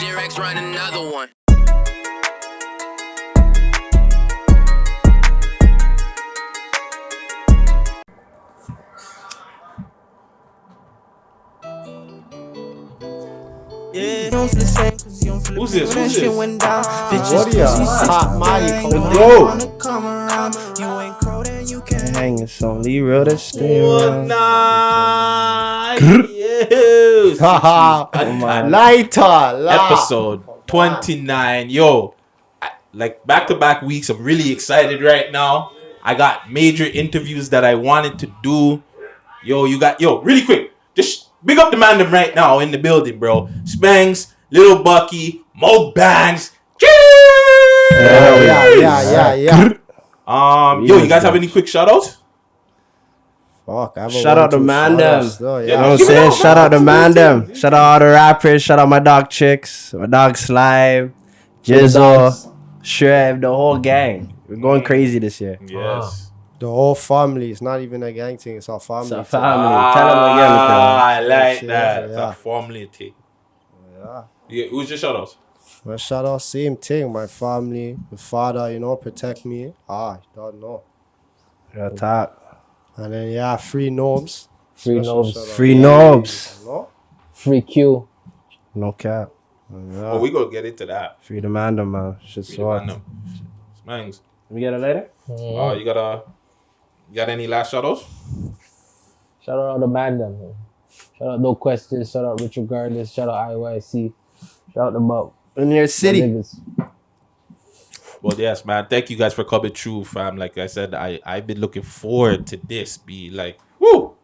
shit, Rex run another one. Who's this? Hot Mighty. Hang, it's only real to stay One around. night. Lighter. Episode 29. Yo, like back-to-back weeks. I'm really excited right now. I got major interviews that I wanted to do. Yo, really quick. Just big up the man them right now in the building, bro. Spengs, Lil Bucky, MoBands. Yeah. Yo, you guys have any quick shout-outs? Fuck, shout out to Mandem. You know what I'm saying? Shout out to Mandem. Shout out all the rappers. Shout out my dog Chicks, my dog Slime, Jizzle, Shrev, the whole gang. We're going crazy this year. Yes. The whole family. It's not even a gang thing. It's our family. It's our family. Tell them again. I like that. It's a family thing. Yeah. Who's your shout outs? My shout out, same thing. My family, the father, protect me. Don't know. Real talk. And then free gnomes. Free gnomes. Free knobs. Free Q. No cap. Oh, we gonna get into that. Free the Mandem, man. Shit sword. Smangs. Can we get it later? You got any last shout outs? Shout out to Mandem. Shout out No Questions. Shout out Richard Regardless. Shout out IYC. Shout out the Mo. In your city. Well, yes, man. Thank you guys for coming through, fam. Like I said, I've been looking forward to this. Be like, woo.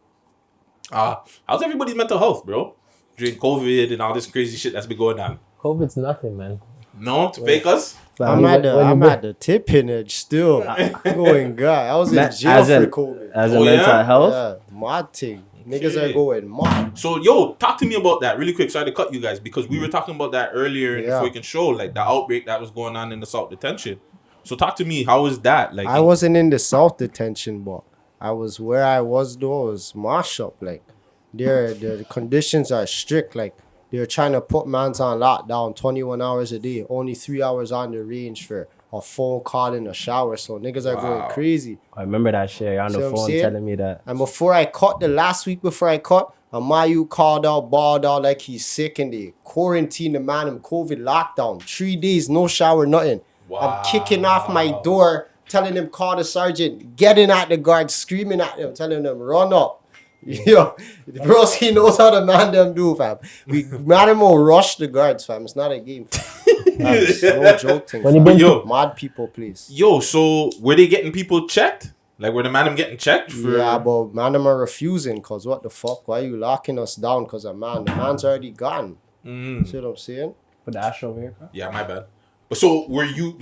How's everybody's mental health, bro? During COVID and all this crazy shit that's been going on. COVID's nothing, man. No, to fake us. I'm at the tipping edge still. Going God, I was in jail for COVID. As a mental health? Yeah, mad thing. Niggas are going mad. So, yo, talk to me about that really quick. Sorry to cut you guys because we were talking about that earlier in the freaking show, like the outbreak that was going on in the South Detention. So, talk to me. How was that? Like, I wasn't in the South Detention, but I was where I was though. It was mash up. Like, the conditions are strict. Like, they're trying to put mans on lockdown 21 hours a day, only 3 hours on the range for a phone call and a shower. So niggas are going crazy. I remember that shit. You're on the phone telling me that. And before I cut, the last week before I cut, Amayu called out, bawled out like he's sick and they quarantined the man in COVID lockdown. 3 days, no shower, nothing. Wow. I'm kicking off my door, telling him call the sergeant, getting at the guards, screaming at them, telling them run up. Yo, bros, he knows how the man them do, fam. Man them will rush the guards, fam. It's not a game. It's no joke thing. Mad people, please. Yo, so were they getting people checked? Like, were the man them getting checked? Yeah, but man them are refusing, cause what the fuck? Why are you locking us down? Cause the man's already gone. See what I'm saying? Put the ash over here. Yeah, my bad. But so were you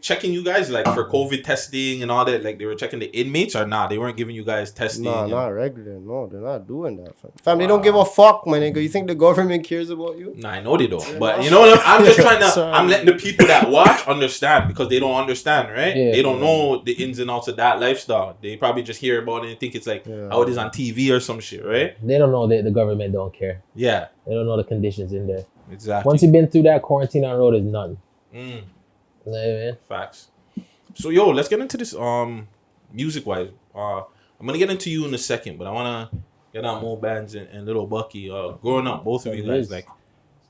checking you guys like for COVID testing and all that? Like they were checking the inmates or nah? They weren't giving you guys testing. Nah, not regular. No, they're not doing that. Fam, they don't give a fuck, my nigga. You think the government cares about you? Nah, I know they don't. But you know what? I'm just trying to. I'm letting the people that watch understand because they don't understand, right? Yeah, they don't know the ins and outs of that lifestyle. They probably just hear about it and think it's like how it is on TV or some shit, right? They don't know that the government don't care. Yeah, they don't know the conditions in there. Exactly. Once you've been through that quarantine on the road, is none. You know what I mean? Facts. So yo, let's get into this music wise. I'm gonna get into you in a second, but I wanna get on MoBands and Lil Bucky. Growing up, both of you guys, like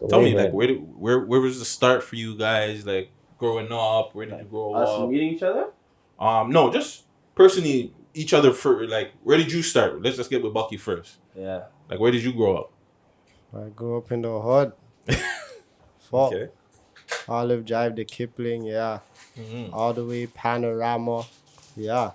tell me like where was the start for you guys? Like growing up, where did you grow up? Meeting each other? No, just personally each other for like where did you start? Let's just get with Bucky first. Yeah. Like where did you grow up? I grew up in the hood. Fuck. Okay. Olive Drive to Kipling, all the way Panorama, Okay.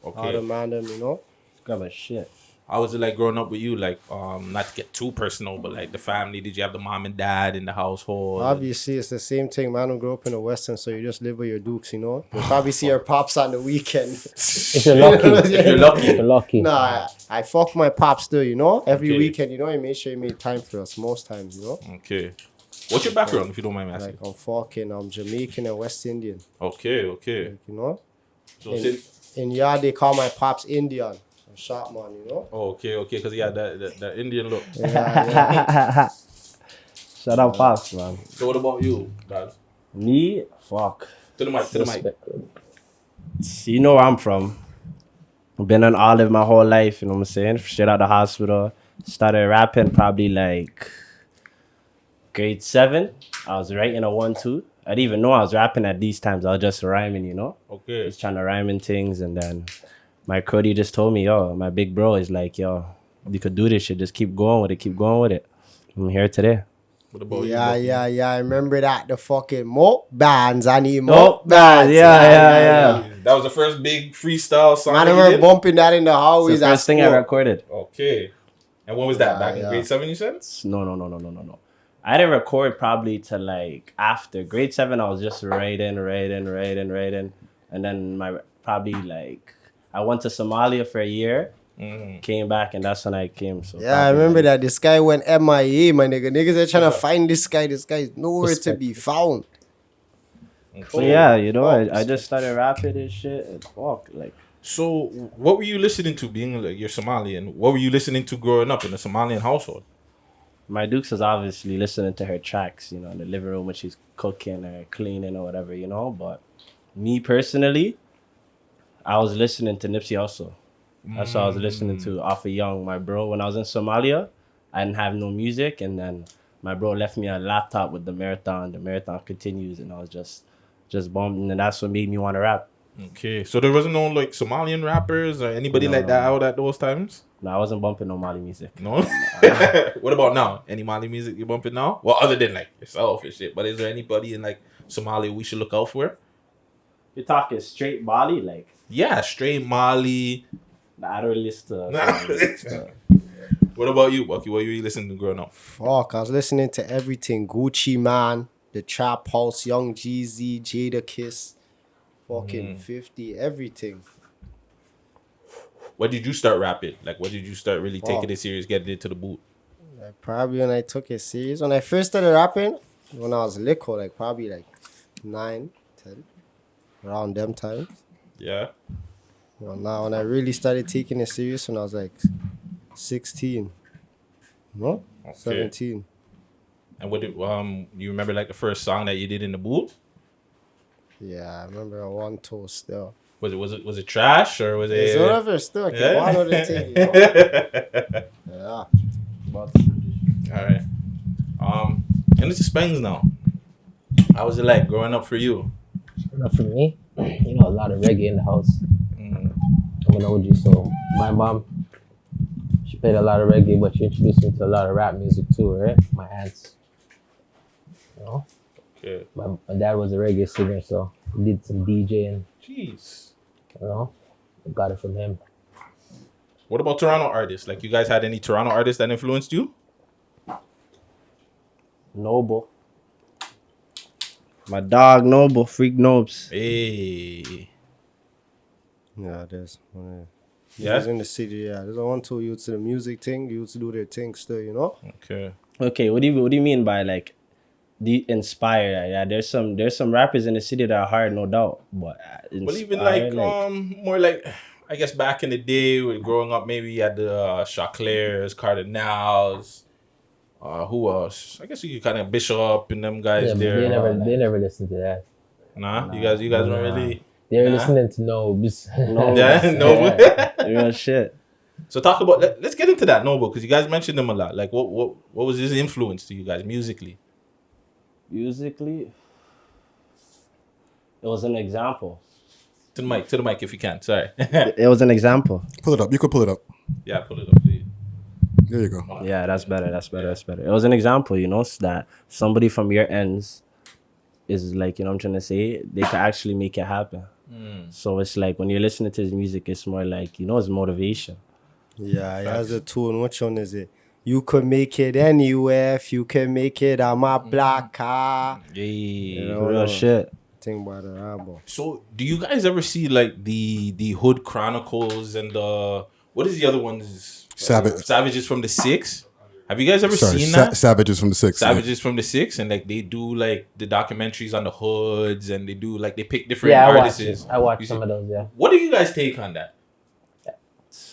All the man them, Grab a shit. How was it like growing up with you? Like, not to get too personal, but like the family. Did you have the mom and dad in the household? Obviously, it's the same thing. Man, don't grow up in the Western, so you just live with your dukes, You probably see your pops on the weekend. If you're lucky. If you're lucky. Nah, I fuck my pops still, Every weekend, I make sure you make time for us most times, Okay. What's your background, if you don't mind me asking? Like, I'm Jamaican and West Indian. Okay. Like, So in yard, they call my pops Indian. Shop man, Oh, okay, because he had that Indian look. Yeah. Shout out Pops, man. So what about you, guys? Me? Fuck. To the mic, to the mic. You know where I'm from. I've been on Olive my whole life, you know what I'm saying? Straight out the hospital. Started rapping probably like grade 7. I was writing a 1-2. I didn't even know I was rapping at these times. I was just rhyming, you know? Okay. Just trying to rhyme in things. And then my cruddy just told me, yo, my big bro is like, yo, you could do this shit. Just keep going with it. Keep going with it. I'm here today. What about Yeah, you? yeah. I remember that. The fucking MoBands. I need MoBands. MoBands. Yeah. That was the first big freestyle song. Man, I that you remember did? bumping that in the It's hallways. the first thing I recorded. Okay. And when was that? Back in Yeah. grade 7, you said? No. I didn't record probably till like after grade 7. I was just writing. And then probably like I went to Somalia for a year, came back, and that's when I came. So Yeah, I remember that. This guy went MIA, my nigga. Niggas are trying to find this guy. This guy is nowhere to be found. So yeah, you know, I just started rapping and shit and fuck like. So what were you listening to being like you're Somalian? What were you listening to growing up in a Somalian household? My Dukes was obviously listening to her tracks, you know, in the living room when she's cooking or cleaning or whatever, you know. But me personally, I was listening to Nipsey Hussle. That's what I was listening to off of Young. My bro, when I was in Somalia, I didn't have no music, and then my bro left me a laptop with the marathon. The marathon continues, and I was just bumping, and that's what made me want to rap. Okay. So there wasn't no like Somalian rappers or anybody like that out at those times? No, I wasn't bumping no Mali music. No? What about now? Any Mali music you bumping now? Well, other than like yourself and shit. But is there anybody in like Somalia we should look out for? You're talking straight Mali, like Yeah, straight Mali. I don't listen to. What about you, Bucky? What were you listening to growing up? Fuck, I was listening to everything. Gucci Man, The Trap House, Young Jeezy, Jada Kiss, fucking 50, everything. When did you start rapping? Like, when did you start really taking it serious, getting into the boot? Like, probably when I took it serious. When I first started rapping, when I was little, like probably like 9, 10, around them times. Yeah. Well, now when I really started taking it serious when I was like 16, no, 17. And what did you remember like the first song that you did in the booth? Yeah, I remember a one toast still. Was it trash or was it? It's whatever still. I Yeah. one other thing, you know? Yeah. All right. And it's Spengs now. How was it like growing up for you? Not for me. You know, a lot of reggae in the house. I'm an OG, so my mom, she played a lot of reggae, but she introduced me to a lot of rap music too, right? My aunts, you know. Okay. My dad was a reggae singer, so he did some DJing, Jeez. you know. Got it from him. What about Toronto artists? Like, you guys had any Toronto artists that influenced you? Noble. My dog Noble, Freak Nobes. Hey. Yeah, there's. Yeah? He's in the city, yeah. There's a 1, 2 youths to the music thing. Youths do their thing still, you know? Okay. Okay, what do you mean by like the inspired? Yeah, there's some rappers in the city that are hard, no doubt. But But even like more like, I guess back in the day with growing up, maybe you had the Chaclairs, Cardinals. Who else? I guess you kind of Bishop and them guys Yeah, but there. they never listened to that. Nah, you guys don't really. They were listening to Nobes. Noble. real shit. So talk about. Let's get into that Noble because you guys mentioned him a lot. Like, what was his influence to you guys musically? Musically, it was an example. To the mic, if you can. Sorry. It was an example. Pull it up. You could pull it up. Yeah, pull it up, please. There you go. Yeah, that's better. It was an example, you know, so that somebody from your ends is like, you know what I'm trying to say, they can actually make it happen. So it's like when you're listening to his music, it's more like, you know, it's motivation. Yeah, he has a tune. Which one is it? You could make it anywhere if you can make it on my black car. Yeah. You know, Real shit. Think about the Rambo. So, do you guys ever see like the Hood Chronicles and the what is the other ones? Savages from the 6. Have you guys ever seen that? Savages from the 6. Savages from the 6, and like they do like the documentaries on the hoods, and they do like they pick different artists. I watched some of those. Yeah. What do you guys take on that?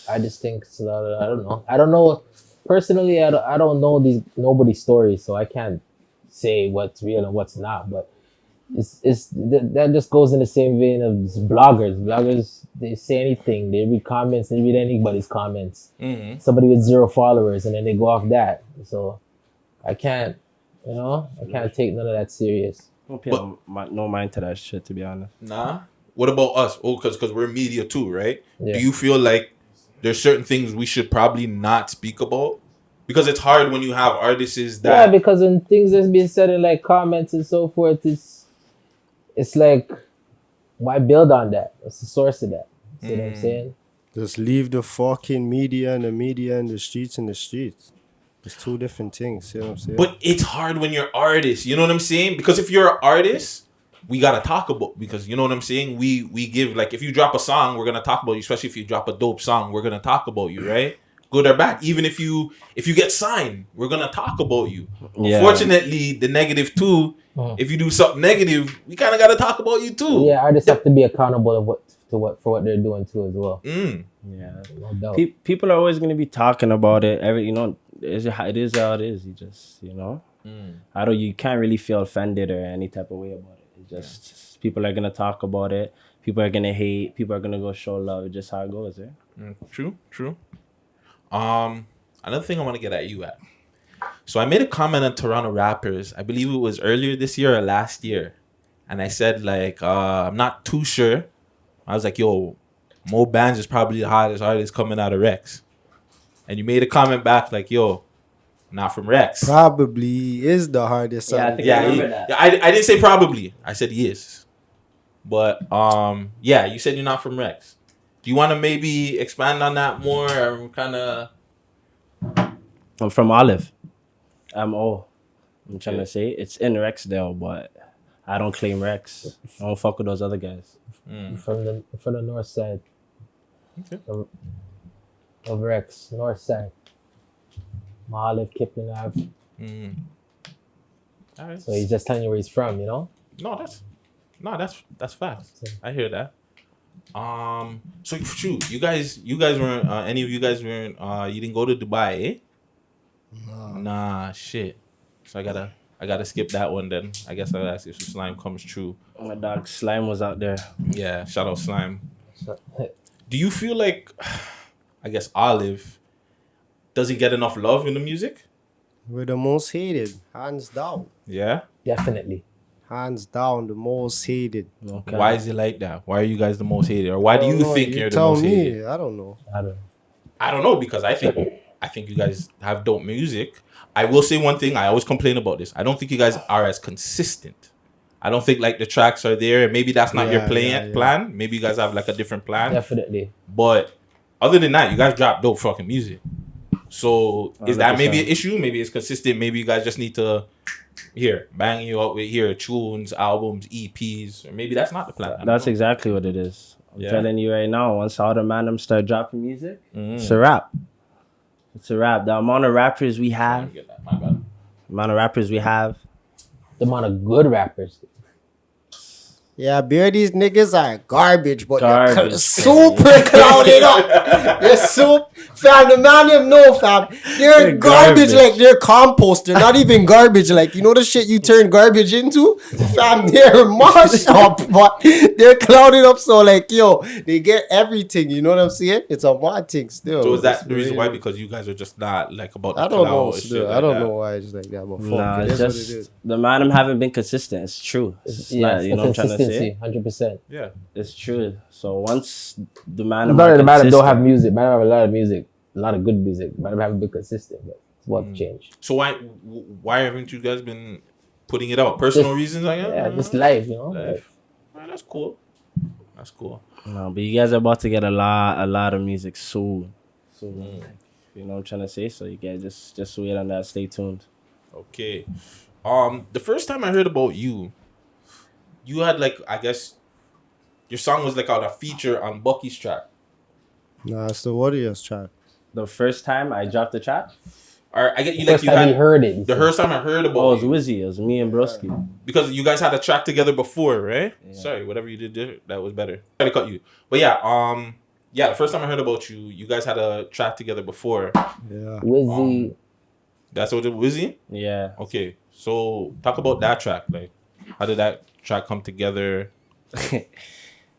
I just think it's a lot of, I don't know. Personally, I don't know nobody's stories, so I can't say what's real and what's not. But that just goes in the same vein of bloggers. Bloggers, they say anything. They read comments. They read anybody's comments. Mm-hmm. Somebody with 0 followers, and then they go off that. So I can't take none of that serious. No mind to that shit, to be honest. Nah. What about us? Oh, because we're media too, right? Yeah. Do you feel like there's certain things we should probably not speak about? Because it's hard when you have artists that... Yeah, because when things that's being said in like comments and so forth, it's like, why build on that? What's the source of that? See what I'm saying? Just leave the fucking media and the streets in the streets. It's two different things. See what I'm saying? But it's hard when you're artists. You know what I'm saying? Because if you're an artist, we gotta talk about, because you know what I'm saying? We give, like, if you drop a song, we're gonna talk about you. Especially if you drop a dope song, we're gonna talk about you, right? Good or bad. Even if you get signed, we're gonna talk about you. Yeah. Unfortunately, the negative too. If you do something negative, we kind of gotta talk about you too. Yeah, artists have to be accountable for what they're doing too as well. Yeah, no doubt. People are always gonna be talking about it. It is how it is. You just you can't really feel offended or any type of way about it. It's just people are gonna talk about it. People are gonna hate. People are gonna go show love. It's just how it goes, True. Another thing I want to get at you at. So I made a comment on Toronto rappers. I believe it was earlier this year or last year, and I said like I'm not too sure. I was like, yo, MoBands is probably the hottest artist coming out of Rex, and you made a comment back like, yo, not from Rex. Probably is the hardest. Yeah, I think I remember that. I didn't say probably. I said he is. But you said you're not from Rex. Do you want to maybe expand on that more? Or kind of. I'm from Olive. I'm trying to say it's in Rexdale, but I don't claim Rex. I don't fuck with those other guys. From the north side. Okay. Of Rex, north side. Olive, Kipling Ave. All right. So he's just telling you where he's from, you know? No, that's facts. I hear that. So shoot, you guys weren't any of you guys weren't you didn't go to Dubai, eh? No. Nah, shit. So I gotta skip that one then. I guess I'll ask if Slime comes true. Oh, my dog Slime was out there. Yeah, shout out Slime. Do you feel like, I guess Olive doesn't get enough love in the music? We're the most hated, hands down. Yeah? Definitely. Hands down, the most hated. Okay. Why is it like that? Why are you guys the most hated? Or why do you think you're the most hated? I don't know. I don't know, because I think you guys have dope music. I will say one thing. I always complain about this. I don't think you guys are as consistent. I don't think like the tracks are there. Maybe that's not your plan. Maybe you guys have like a different plan. Definitely. But other than that, you guys drop dope fucking music. So is that maybe an issue? Maybe it's consistent. Maybe you guys just need to bang you up with tunes, albums, EPs, or maybe that's not the plan. That's exactly what it is. I'm telling you right now. Once all the man start dropping music, it's a wrap. It's a wrap. The amount of rappers we have, the amount of good rappers. Yeah, beer, these niggas are garbage, but they're super clouded up. They're fam, the man them know, fam. They're garbage, like they're compost. They're not even garbage. Like, you know the shit you turn garbage into? Fam, they're mashed up, but they're clouded up. So, like, yo, they get everything. You know what I'm saying? It's a mad thing still. So is that the reason why? Because you guys are just not like about the I don't know still. I don't know why it's like that. But nah, it's just what it is. The man them haven't been consistent. It's true. It's not, you know what I'm trying to say? 100%. Yeah, it's true. So once the man don't have music, man have a lot of music, a lot of good music, man haven't been consistent, but it's what changed. So why haven't you guys been putting it out? Personal reasons, I guess. Yeah, just life, you know. Life. Right, that's cool. No, but you guys are about to get a lot of music soon. You know what I'm trying to say? So you guys just wait on that. Stay tuned. Okay. The first time I heard about you had like, I guess your song was like on a feature on Bucky's track. Nah, it's the Warriors track. The first time I dropped the track? Or I get you like you had heard it. The first time I heard about it was Wizzy. It was me and Broski. Because you guys had a track together before, right? Yeah. Sorry, whatever you did there, that was better. I tried to cut you. But the first time I heard about you guys had a track together before. Yeah. Wizzy. That's what it was, Wizzy? Yeah. Okay. So talk about that track. Like, how did that track come together?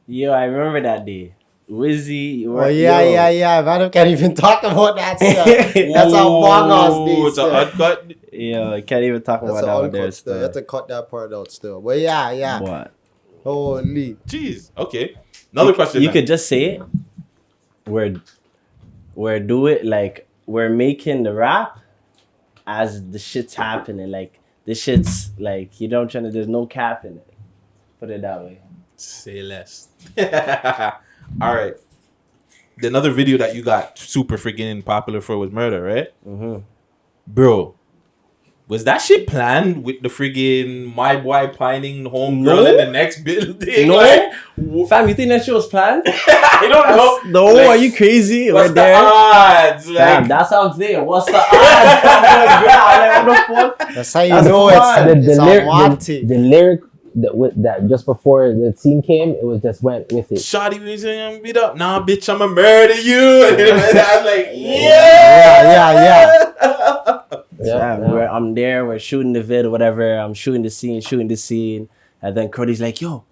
Yo, I remember that day. Wizzy. Oh yeah. Man, can't even talk about that stuff. That's how bongos day. It's an uncut. Yeah, I can't even talk about that one there. Still. You have to cut that part out still. But yeah. What? Holy. Jeez. Okay. Another question. You could just say it. We're do it like we're making the rap as the shit's happening. Like the shit's like there's no cap in it. Put it that way. Say less. All right. The another video that you got super freaking popular for was Murder, right? Mm-hmm. Bro, was that shit planned with the friggin' my boy pining homegirl in the next building? No, like, fam, you think that shit was planned? I don't know. No, Like, are you crazy? What's We're the there. odds? Fam, Like, that's what I'm saying. What's the odds? Like, what the fuck? That's how you That's know fun. it's The lyric that just before the scene came, it was just went with it. Shawty was saying, beat up. Nah, bitch, I'ma murder you. And I was like, yeah. I'm there. We're shooting the vid or whatever. I'm shooting the scene. And then Cody's like, yo,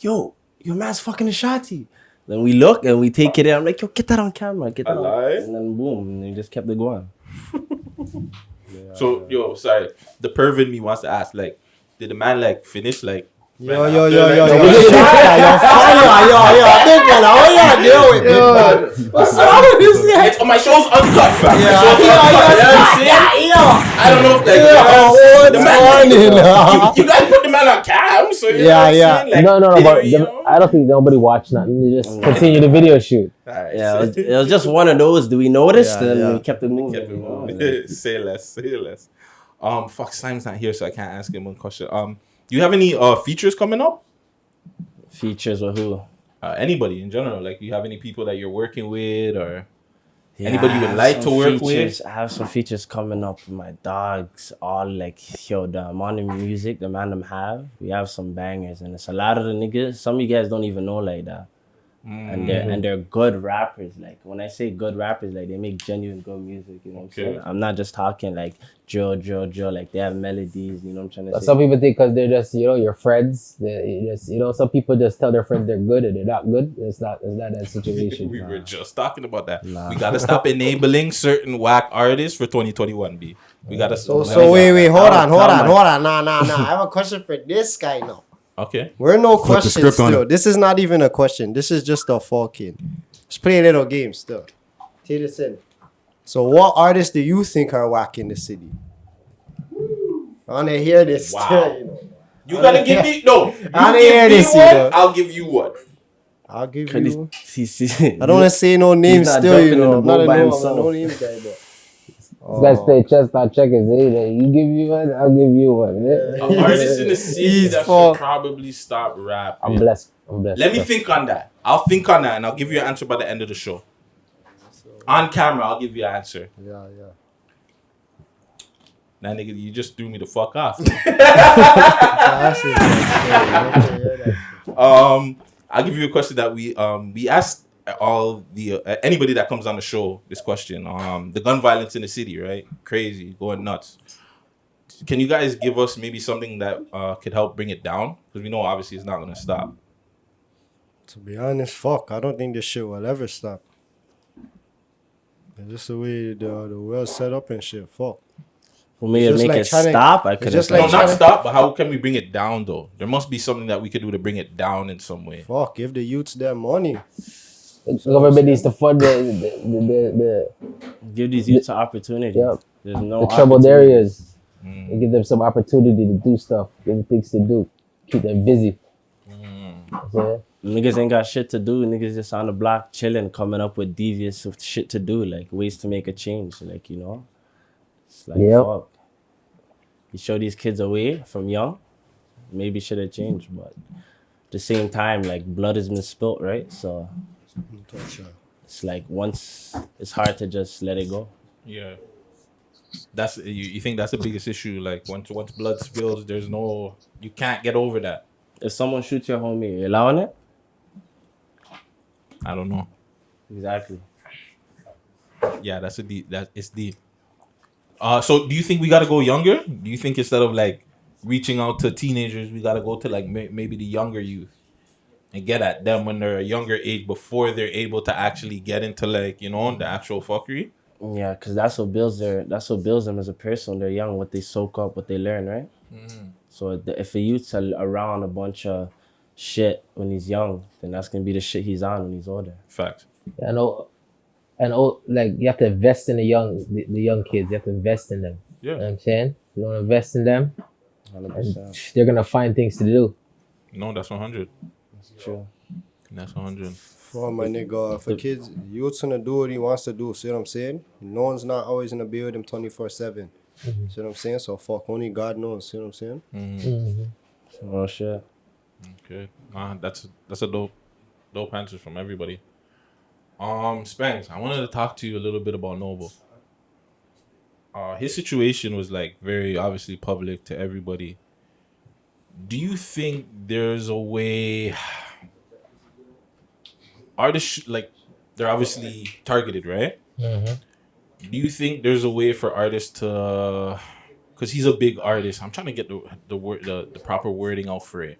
your man's fucking a shotty. Then we look and we take it in. I'm like, yo, get that on camera. Get that on. And then boom. And we just kept it going. So, yo, sorry. The perv in me wants to ask, like, did the man, like, finish, like, Yo, fire, big man, how y'all deal with big man? What's wrong with this guy? It's, my show's uncut, fam. Yeah, I don't know if, like, you guys put the man on cam, so you know what I'm saying? Like, no, I don't think nobody watched nothing. They just continue the video shoot. Right, yeah, it was just one of those. Do we notice? Then we kept it moving. Say less. Fuck, Simon's not here, so I can't ask him one question. Do you have any features coming up? Features with who? Anybody in general. Like, you have any people that you're working with, or anybody you would like to work with? I have some features coming up with my dogs. All like, yo, the amount of music the man them have. We have some bangers, and it's a lot of the niggas. Some of you guys don't even know like that. And they're good rappers. Like, when I say good rappers, like, they make genuine good music. You know what I'm saying? I'm not just talking like drill. Like, they have melodies. You know what I'm trying to say? Some people think because they're just your friends. They just some people just tell their friends they're good and they're not good. It's not that situation. We were just talking about that. We gotta stop enabling certain whack artists for 2021. B. We gotta. So wait, hold on. Nah. I have a question for this guy now. Okay. We're no questions still. This is not even a question. This is just a fucking. Let's play a little game still. Take this in. So what artists do you think are whack in the city? I want to hear this. Wow. Still, you gotta give me no. I want to hear this. I'll give you one. I'll give you. I don't want to say no names still. I'm not a no names guy, but. This guy's play chess, not checkers. You give me one, I'll give you one. An artist in the city that should probably stop rap. I'm blessed. Let me think on that. I'll think on that and I'll give you an answer by the end of the show. On camera, I'll give you an answer. Yeah. Nah, nigga, you just threw me the fuck off. I'll give you a question that we asked all the anybody that comes on the show this question. The gun violence in the city, right? Crazy, going nuts. Can you guys give us maybe something that could help bring it down? Because we know obviously it's not gonna stop. To be honest, I don't think this shit will ever stop. It's just the way the world's set up and shit. For me to make it stop, I could not stop, but how can we bring it down though? There must be something that we could do to bring it down in some way. Give the youths their money. The government needs to fund the give these youths an opportunity. Yep. There's no the troubled areas. And give them some opportunity to do stuff, give them things to do, keep them busy. Niggas ain't got shit to do. Niggas just on the block chilling, coming up with devious shit to do, like ways to make a change. Like, you know, it's like fuck. You show these kids away from young, maybe should have changed, but at the same time, like blood has been spilt, right? So it's like once it's hard to just let it go. Yeah. That's you think that's the biggest issue? Like once blood spills, you can't get over that. If someone shoots your homie, you allowing it? I don't know. Exactly. Yeah, it's deep. So do you think we gotta go younger? Do you think instead of like reaching out to teenagers, we gotta go to like maybe the younger youth and get at them when they're a younger age before they're able to actually get into like, you know, the actual fuckery? Yeah, because that's what builds them as a person. They're young, what they soak up, what they learn, right? So if a youth's around a bunch of shit when he's young, then that's gonna be the shit he's on when he's older. Facts. I know, and like you have to invest in the young kids. You have to invest in them. Yeah. You know what I'm saying? You don't invest in them, 100%. they're gonna find things to do. No, that's 100. That's true. That's 100. For my nigga, for kids, youth's gonna do what he wants to do. See what I'm saying? No one's not always gonna be with him 24/7. See what I'm saying? So fuck, only God knows. See what I'm saying? Oh shit. Okay. That's a dope answer from everybody. Spengs, I wanted to talk to you a little bit about Noble. His situation was like very obviously public to everybody. Do you think there's a way artists like they're obviously targeted, right? Do you think there's a way for artists to, because he's a big artist, I'm trying to get the proper wording out for it.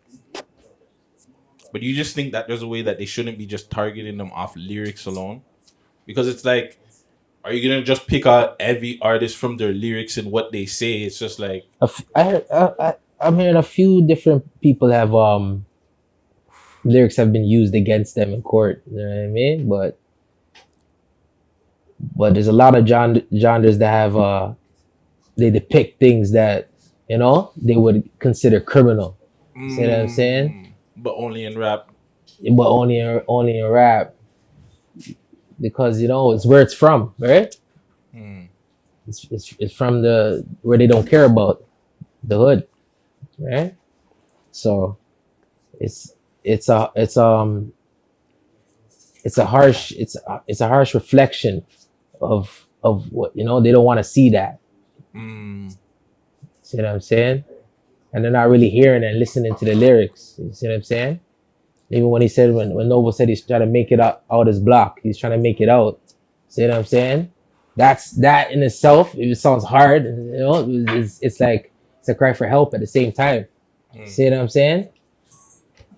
But do you just think that there's a way that they shouldn't be just targeting them off lyrics alone? Because it's like, are you gonna just pick out every artist from their lyrics and what they say? It's just like I'm hearing a few different people have lyrics have been used against them in court. You know what I mean? But there's a lot of genres that have they depict things that, you know, they would consider criminal. See what I'm saying? But only in rap. But only in rap. Because, you know, it's where it's from, right? It's from where they don't care about the hood, right? So it's a harsh reflection of what, you know, they don't want to see that. See what I'm saying? And they're not really hearing and listening to the lyrics. You see what I'm saying? Even when he said, when Noble said he's trying to make it out his block, he's trying to make it out. See what I'm saying? That in itself, it sounds hard, you know, it's like, it's a cry for help at the same time. See what I'm saying?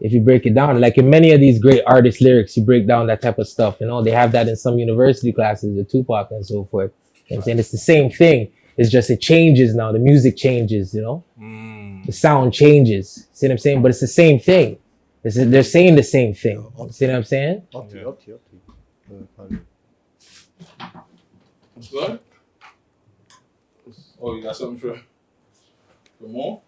If you break it down, like in many of these great artist lyrics, you break down that type of stuff, you know, they have that in some university classes with Tupac and so forth. You know what I'm saying? It's the same thing. It's just, it changes now. The music changes, you know? The sound changes. See what I'm saying? But it's the same thing. They're saying the same thing. See what I'm saying? Up to you. What's good? Oh, you got something for more?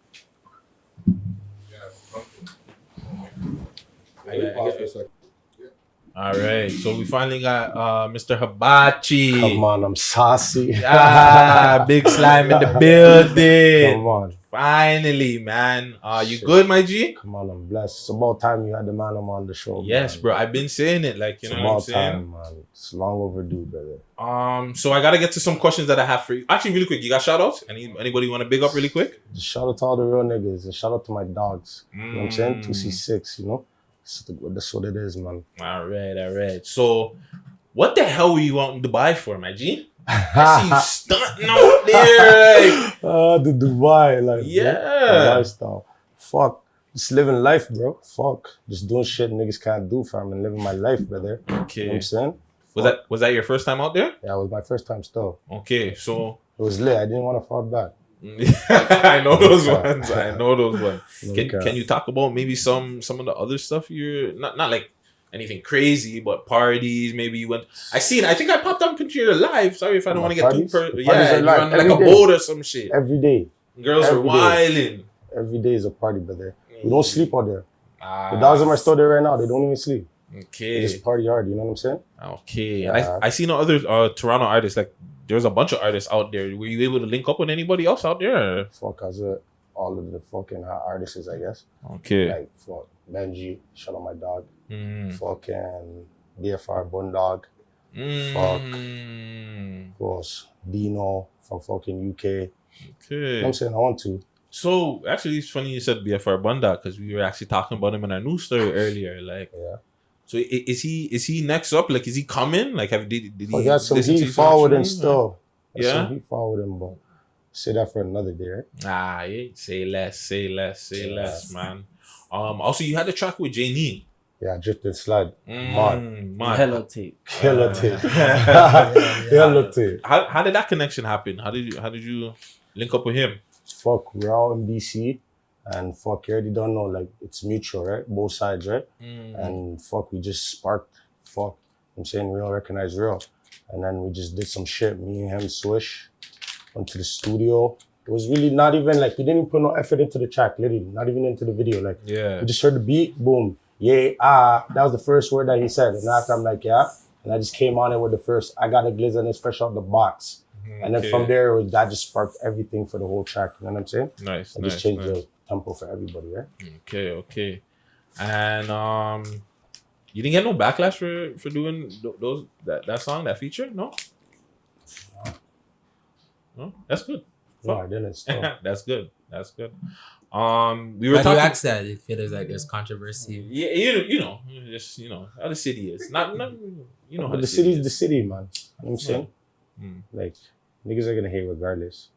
All right, so we finally got Mr. Hibachi. Come on, I'm saucy. Big slime in the building. Come on. Finally, man. You good, my G? Come on, I'm blessed. It's about time you had the man on the show. Yes, man. bro. I've been saying it, like, you it's know what I'm saying? Time, man. It's long overdue, brother. So I gotta get to some questions that I have for you. Actually, really quick, you got shout outs? Anybody want to big up really quick? Just shout out to all the real niggas and shout out to my dogs. You know what I'm saying? 2C6, you know? That's what it is, man. All right. So, what the hell were you out in Dubai for, my G? I see you stunting out there. Like. The Dubai, like, yeah, the lifestyle. Fuck, just living life, bro. Fuck, just doing shit niggas can't do, fam, and living my life, brother. Okay, you know what I'm saying? Was that your first time out there? Yeah, it was my first time still. Okay, so it was lit. I didn't want to fall back. I know those ones. Can you talk about maybe some of the other stuff you're not like anything crazy, but parties? Maybe you went. I think I popped up a picture of your live. Sorry if I don't want to get too yeah, you're on like a boat or some shit. Every day. Girls are wilding. Every day is a party, brother. We don't sleep out there. The dogs in my store there right now, they don't even sleep. Okay. They just party hard, you know what I'm saying? Okay. Yeah. And I seen other Toronto artists, like there's a bunch of artists out there. Were you able to link up with anybody else out there? Fuck, all of the fucking artists, I guess. Okay. Like, fuck, Benji, shout out my dog. Fucking BFR Bundog. Fuck. Of course, Dino from fucking UK. Okay. You know what I'm saying? I want to. So, actually, it's funny you said BFR Bundog because we were actually talking about him in our news story earlier. Like, yeah. So is he next up? Like, is he coming? Like, did he? I got some heat forward and still. Yeah. Some heat forward him, but Say that for another day, right? Nah, yeah. Say less, man. Also, you had a track with Janine. Yeah, Drift and Slide. Man. Hello tape. Killer tape. Killer tape. How did that connection happen? How did you link up with him? Fuck, we're all in BC. And fuck, you already don't know, like, it's mutual, right? Both sides, right? And fuck, we just sparked. Fuck, I'm saying real recognize real. And then we just did some shit. Me and him swish. Went to the studio. It was really not even like, we didn't even put no effort into the track, literally. Not even into the video. Like, Yeah. we just heard the beat, boom. Yeah, that was the first word that he said. And after I'm like, yeah. And I just came on it with the first, I got a glizz and it's fresh out the box. And then from there, that just sparked everything for the whole track. You know what I'm saying? Nice, I just changed the tempo for everybody, right? Okay. And you didn't get no backlash for doing that song, that feature? No? No? That's good. No, I didn't. Still. That's good. We were Why do you talking. ask that? If there's like there's controversy. Yeah, just how the city is. Not how But the city's the city, man. You know what I'm saying? Like, niggas are gonna hate regardless.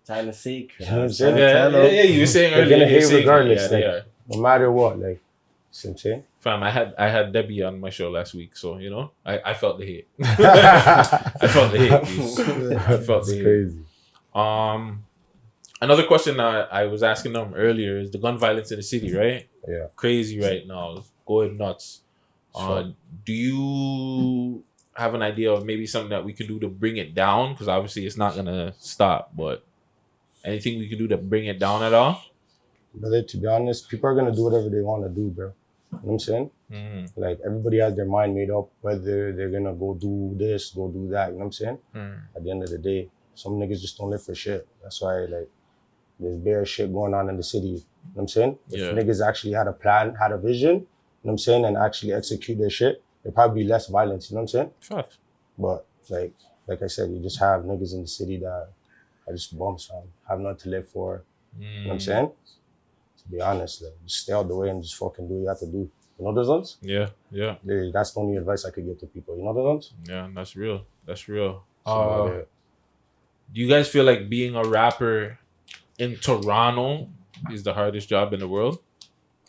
Time to seek. You know what I'm saying? Yeah, you were saying They're earlier. gonna hate regardless. Yeah, like, they are. no matter what, like, see what I'm saying? Fam, I had Debbie on my show last week, so I felt the hate. I felt the hate. Please. I felt the hate. Crazy. Another question I was asking them earlier is the gun violence in the city, right? Yeah. Crazy right now, it's going nuts. Sure. Do you have an idea of maybe something that we can do to bring it down? Because obviously it's not gonna stop, but anything we can do to bring it down at all? Brother, to be honest, people are gonna do whatever they want to do, bro. You know what I'm saying? Like, everybody has their mind made up whether they're gonna go do this, go do that. You know what I'm saying? At the end of the day, some niggas just don't live for shit. That's why, like, there's bare shit going on in the city. You know what I'm saying? If niggas actually had a plan, had a vision, you know what I'm saying, and actually execute their shit, there'd probably be less violence. You know what I'm saying? Fuck. But like I said, you just have niggas in the city that are just bums, fam. Have nothing to live for. You know what I'm saying? To be honest, like, just stay out the way and just fucking do what you have to do. You know those ones? Yeah. That's the only advice I could give to people. You know those ones? Yeah, that's real. So, do you guys feel like being a rapper in Toronto is the hardest job in the world?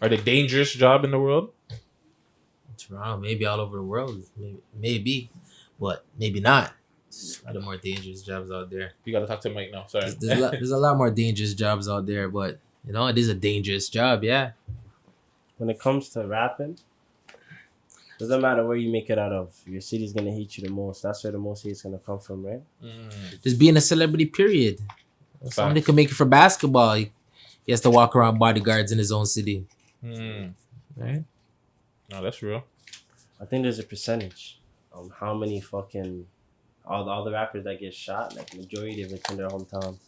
Or the dangerous job in the world? Toronto, maybe all over the world, maybe, but maybe not. There's a lot of more dangerous jobs out there. You gotta talk to Mike now. Sorry. There's a lot more dangerous jobs out there, but it is a dangerous job. Yeah. When it comes to rapping, doesn't matter where you make it out of. Your city's gonna hate you the most. That's where the most hate's gonna come from, right? Just being a celebrity, period. Somebody could make it for basketball. He has to walk around bodyguards in his own city. Right? No, that's real. I think there's a percentage on how many fucking all the rappers that get shot, like majority of it's in their hometown.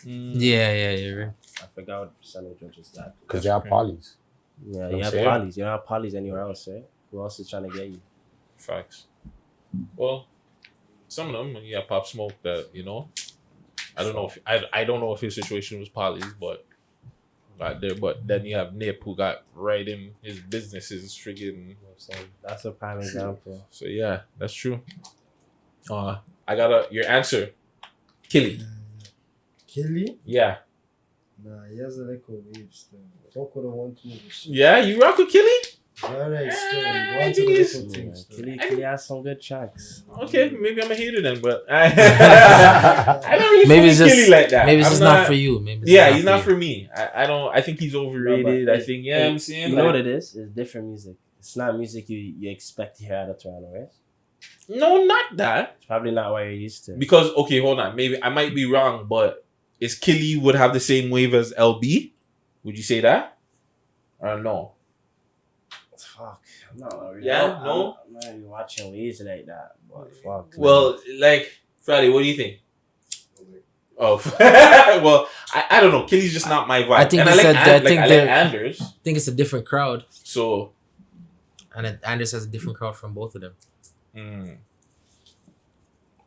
Yeah, you're right. I forgot what percentage was just that. because they have polys. Yeah, You you have saying? polys. You don't have polys anywhere else, right? Who else is trying to get you? Facts. Well, some of them, you have Pop Smoke that, I don't know if I don't know if his situation was polys, but then you have Nip who got right in his businesses friggin'. So that's a prime example. So yeah, that's true. I got your answer. Killy. Killy? Yeah. Nah, he has a little wave still. Talk with a 1-2. Yeah, you rock with Killy? Alright, still. I One to think the it's- little thing still. Killy has some good tracks. Okay, maybe I'm a hater then, but I don't really Maybe it's fuck with just Killy like that. maybe it's I'm just not for you. Maybe it's Yeah, he's not you. for me. I don't. I think he's overrated. I think I'm saying. You know what it is? It's different music. It's not music you expect to hear out of Toronto, right? No, not that. It's probably not what you're used to. Because okay, hold on. Maybe I might be wrong, but is Killy would have the same wave as LB? Would you say that? Or no? Fuck. I'm not really, Yeah, no? I'm not even watching waves like that. But fuck. Well, like Friday, what do you think? Oh, well, I don't know. Killy's just not my vibe. I think and they I like said- I think I like they're- Anders. I think it's a different crowd, So, and Anders has a different crowd from both of them.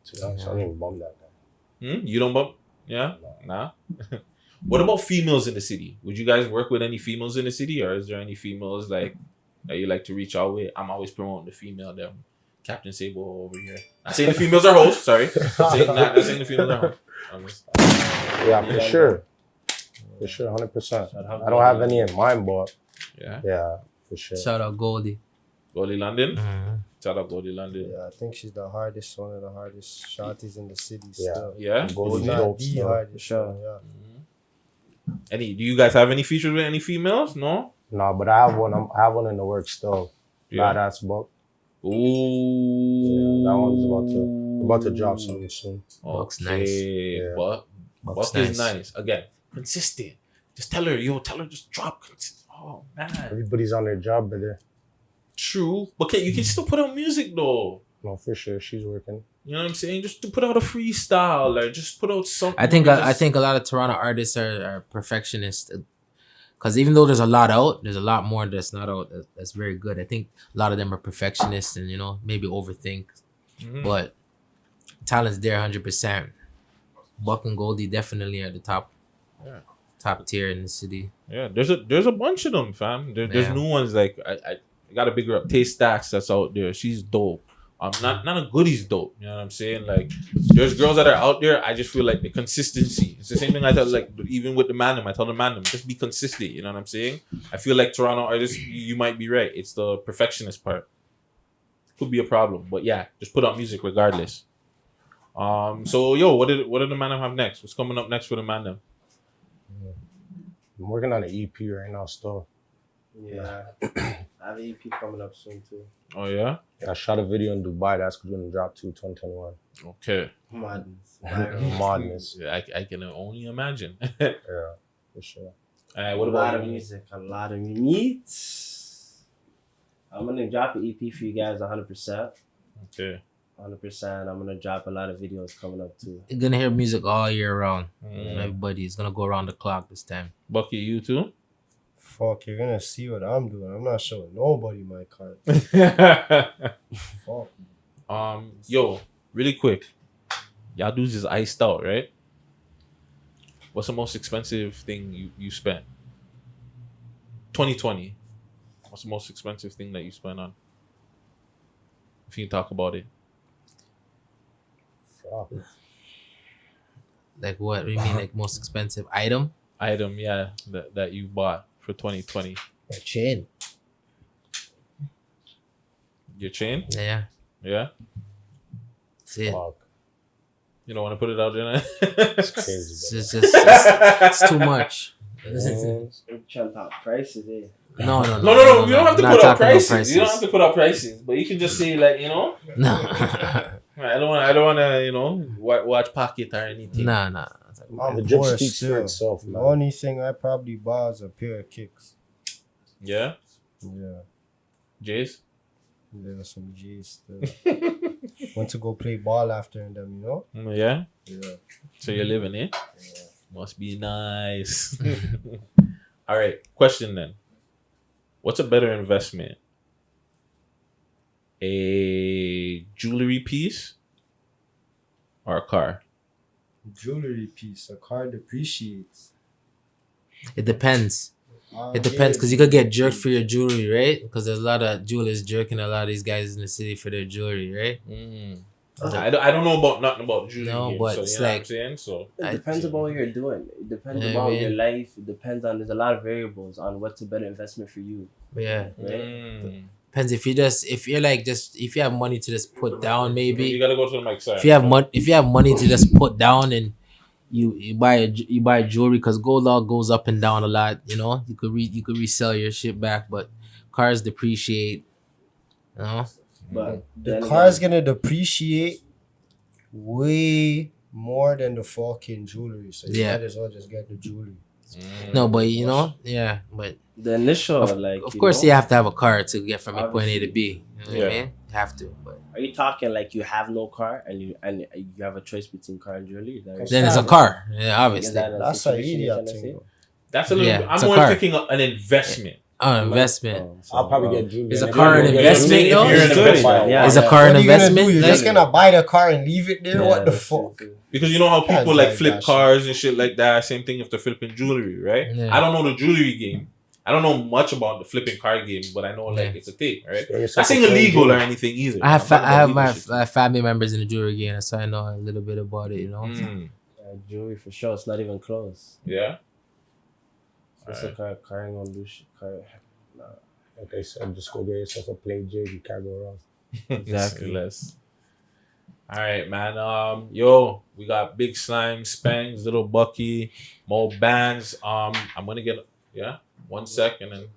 So I don't even bum that guy. You don't bump? Yeah, nah. What about females in the city? Would you guys work with any females in the city, or is there any females like that you like to reach out with? I'm always promoting the female. Them Captain Sable over here. Not saying the females are hoes. Sorry, not saying the females are hoes. Yeah, for sure. For sure, 100%. I don't have any in mind, but yeah, for sure. Shout out Goldie. Goldie London. Shout out Goldie London. Yeah, I think she's one of the hardest shorties in the city Yeah. still. Yeah. Goldie's Not dope the still. hardest, Sure. yeah. Do you guys have any features with any females? No. Nah, but I have one. I have one in the works still. Yeah. Badass Buck. Ooh. Yeah, that one's about to drop something soon. Buck's Okay. nice. Yeah. Buck Buck's is nice. Again, consistent. Just tell her, just drop. Oh man. Everybody's on their job, brother. True, but you can still put out music though. No, for sure, she's working. You know what I'm saying? Just to put out a freestyle, like just put out something. I think a lot of Toronto artists are perfectionists. Because even though there's a lot out, there's a lot more that's not out that's very good. I think a lot of them are perfectionists and, maybe overthink. But talent's there 100%. Buck and Goldie definitely are the top tier in the city. Yeah, there's a bunch of them, fam. There's new ones like I gotta bigger up Taste Stacks that's out there. She's dope. Not a Goodie's dope. You know what I'm saying? Like, there's girls that are out there. I just feel like the consistency. It's the same thing I tell, like, even with the Mandem. I tell the Mandem, just be consistent. You know what I'm saying? I feel like Toronto artists, you might be right. It's the perfectionist part. Could be a problem, but yeah, just put out music regardless. So yo, what did the Mandem have next? What's coming up next for the Mandem? I'm working on an EP right now still. Yeah. I have an EP coming up soon too. Oh yeah. I shot a video in Dubai that's going to drop 2021. Okay. Madness. Madness. Yeah, I can only imagine. Yeah, for sure. What about you? music? A lot of meat. I'm gonna drop an EP for you guys 100%. Okay. 100%. I'm gonna drop a lot of videos coming up too. You're going to hear music all year round. Everybody is going to go around the clock this time. Bucky, you too? Fuck, you're gonna see what I'm doing. I'm not showing nobody my card. Fuck. Yo, really quick. Y'all dudes is iced out, right? What's the most expensive thing you spent? 2020. What's the most expensive thing that you spent on? If you can talk about it. Fuck. Like what? What do you mean, like most expensive item? Item, yeah, that you bought for 2020. My chain. Your chain? Yeah. Yeah? That's it. Fuck. You don't want to put it out there? It's crazy. It's too much. Man. I'm trying to talk prices, eh? No. No. You don't have to put out prices. You don't have to put out prices. But you can just say, like, No. I don't want to, watch pocket or anything. Nah. The drip speaks for itself, The man. only thing I probably bought is a pair of kicks. Yeah? Yeah. Jace? There's some G's still. Went to go play ball after them, Yeah? Yeah. So you're living it? Yeah. Must be nice. All right. Question then. What's a better investment? A jewelry piece or a car? Jewelry piece. A car depreciates. It depends. It depends because you could get jerked for your jewelry, right? Because there's a lot of jewelers jerking a lot of these guys in the city for their jewelry, right? I don't know about nothing about jewelry. No, games, but so, it's you know like- what I'm saying? So It depends about what you're doing. It depends Yeah, about man. your life. It depends on, there's a lot of variables on what's a better investment for you. Yeah. Right? Depends if you have money to just put down, maybe. you gotta go to the mic side. If you have money to just put down and you buy jewelry, because gold all goes up and down a lot, you could resell your shit back, but cars depreciate, But The then car's again, gonna depreciate way more than the fucking jewelry. So you Yeah. might as well just get the jewelry. No, but but the initial, of course you have to have a car to get from a point A to B. You know what I Yeah. mean? You have to, but are you talking like you have no car and you have a choice between car and jewelry? Is that right? then it's a car. Yeah, obviously. Is that a That's an situation you're idiot trying to thing. say? Though. That's a little. Yeah, it's I'm a more car. thinking of an investment. Oh, investment. I'll probably get jewelry. Is a If car you're an gonna get investment, jewelry, though? if you're an It's investment, Yeah. Is a car What an are you gonna investment? do? You're Like- just gonna buy the car and leave it there? Yeah, What the that's true, fuck? too. Because you know how Can't people like drive flip that cars and shit like that. Same thing if they're flipping jewelry, right? Yeah. I don't know the jewelry game. I don't know much about the flipping car game, but I know like Yeah. it's a thing, right? Get I yourself ain't a illegal or jewelry. anything either. I have I'm talking about my leadership. family members in the jewelry game, so I know a little bit about it. Mm. Jewelry for sure. It's not even close. Yeah. It's a car ain't gonna do shit. Like I said, just go get yourself a play jig. You can't go wrong. Exactly. Less. All right, man. Yo, we got Big Slime, Spengs, Little Bucky, MoBands. I'm gonna get 1 second and